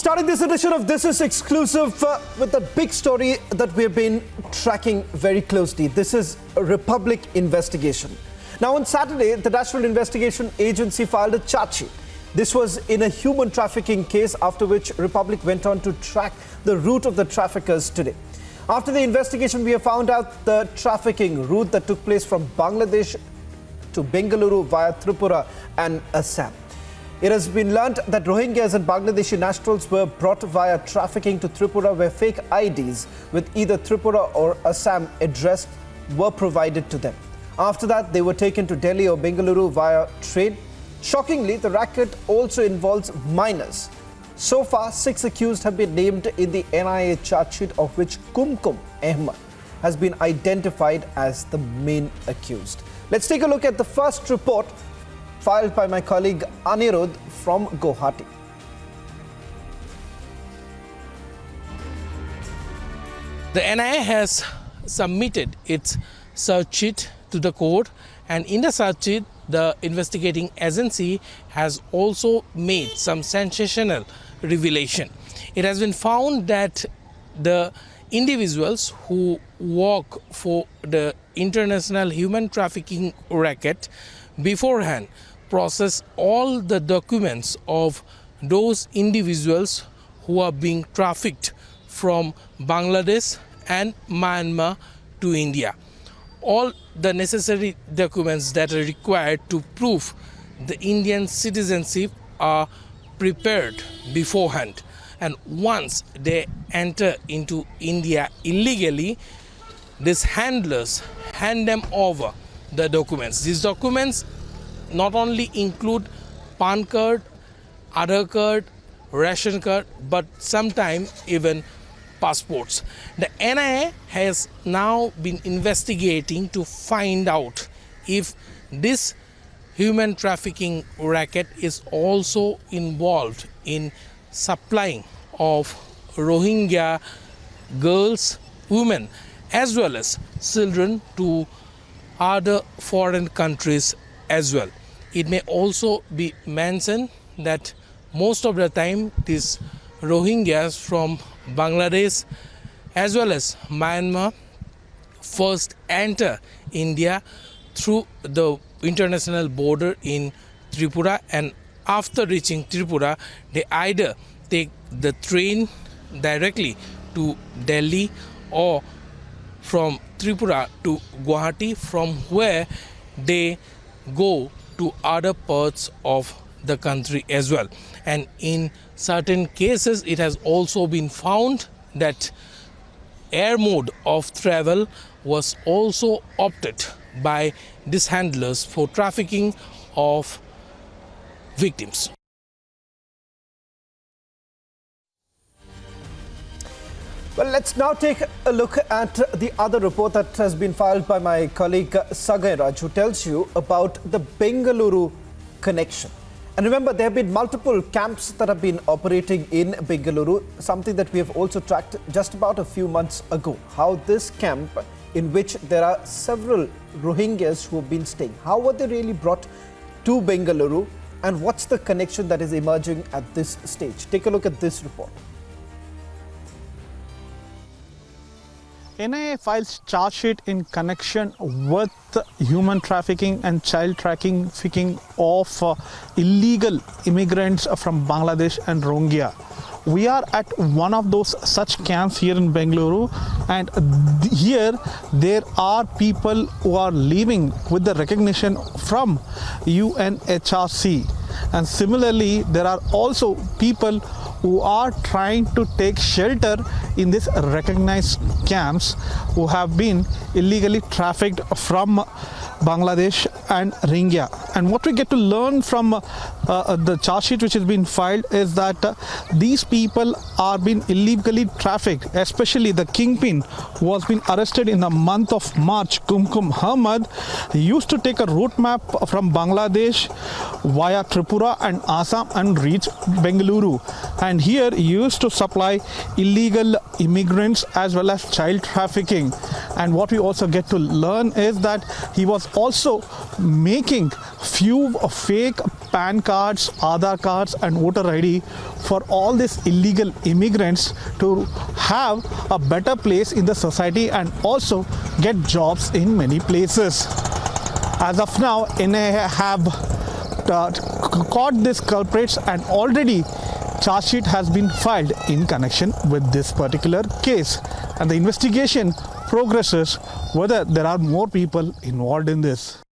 Starting this edition of This Is Exclusive with a big story that we've been tracking very closely. This is a Republic investigation. Now on Saturday, the National Investigation Agency filed a charge sheet. This was in a human trafficking case, after which Republic went on to track the route of the traffickers today. After the investigation, we have found out the trafficking route that took place from Bangladesh to Bengaluru via Tripura and Assam. It has been learnt that Rohingyas and Bangladeshi nationals were brought via trafficking to Tripura, where fake IDs with either Tripura or Assam addressed were provided to them. After that, they were taken to Delhi or Bengaluru via train. Shockingly, the racket also involves minors. So far, 6 accused have been named in the NIA charge sheet, of which Kumkum Ahmed has been identified as the main accused. Let's take a look at the first report filed by my colleague Anirudh from Guwahati. The NIA has submitted its search sheet to the court, and in the search sheet, the investigating agency has also made some sensational revelation. It has been found that the individuals who work for the international human trafficking racket beforehand process all the documents of those individuals who are being trafficked from Bangladesh and Myanmar to India. All the necessary documents that are required to prove the Indian citizenship are prepared beforehand, and once they enter into India illegally, these handlers hand them over the documents. These documents not only include PAN card, Aadhaar card, ration card, but sometimes even passports. The NIA has now been investigating to find out if this human trafficking racket is also involved in supplying of Rohingya girls, women, as well as children to other foreign countries as well. It may also be mentioned that most of the time these Rohingyas from Bangladesh as well as Myanmar first enter India through the international border in Tripura, and after reaching Tripura, they either take the train directly to Delhi or from Tripura to Guwahati, from where they go to other parts of the country as well. And in certain cases, it has also been found that air mode of travel was also opted by these handlers for trafficking of victims. Well, let's now take a look at the other report that has been filed by my colleague Sagai Raj, who tells you about the Bengaluru connection. And remember, there have been multiple camps that have been operating in Bengaluru, something that we have also tracked just about a few months ago. How this camp, in which there are several Rohingyas who have been staying, how were they really brought to Bengaluru, and what's the connection that is emerging at this stage? Take a look at this report. NIA files charge sheet in connection with human trafficking and child trafficking of illegal immigrants from Bangladesh and Rohingya. We are at one of those such camps here in Bengaluru, and here there are people who are living with the recognition from UNHRC, and similarly there are also people who are trying to take shelter in these recognized camps who have been illegally trafficked from Bangladesh and Rohingya. And what we get to learn from the charge sheet which has been filed is that these people are being illegally trafficked, especially the kingpin who was been arrested in the month of March, Kumkum Ahmed. He used to take a route map from Bangladesh via Tripura and Assam and reach Bengaluru. And here he used to supply illegal immigrants as well as child trafficking. And what we also get to learn is that he was also making few fake PAN cards, Aadhaar cards and voter ID for all these illegal immigrants to have a better place in the society and also get jobs in many places. As of now, NIA have caught these culprits and already charge sheet has been filed in connection with this particular case, and the investigation progresses whether there are more people involved in this.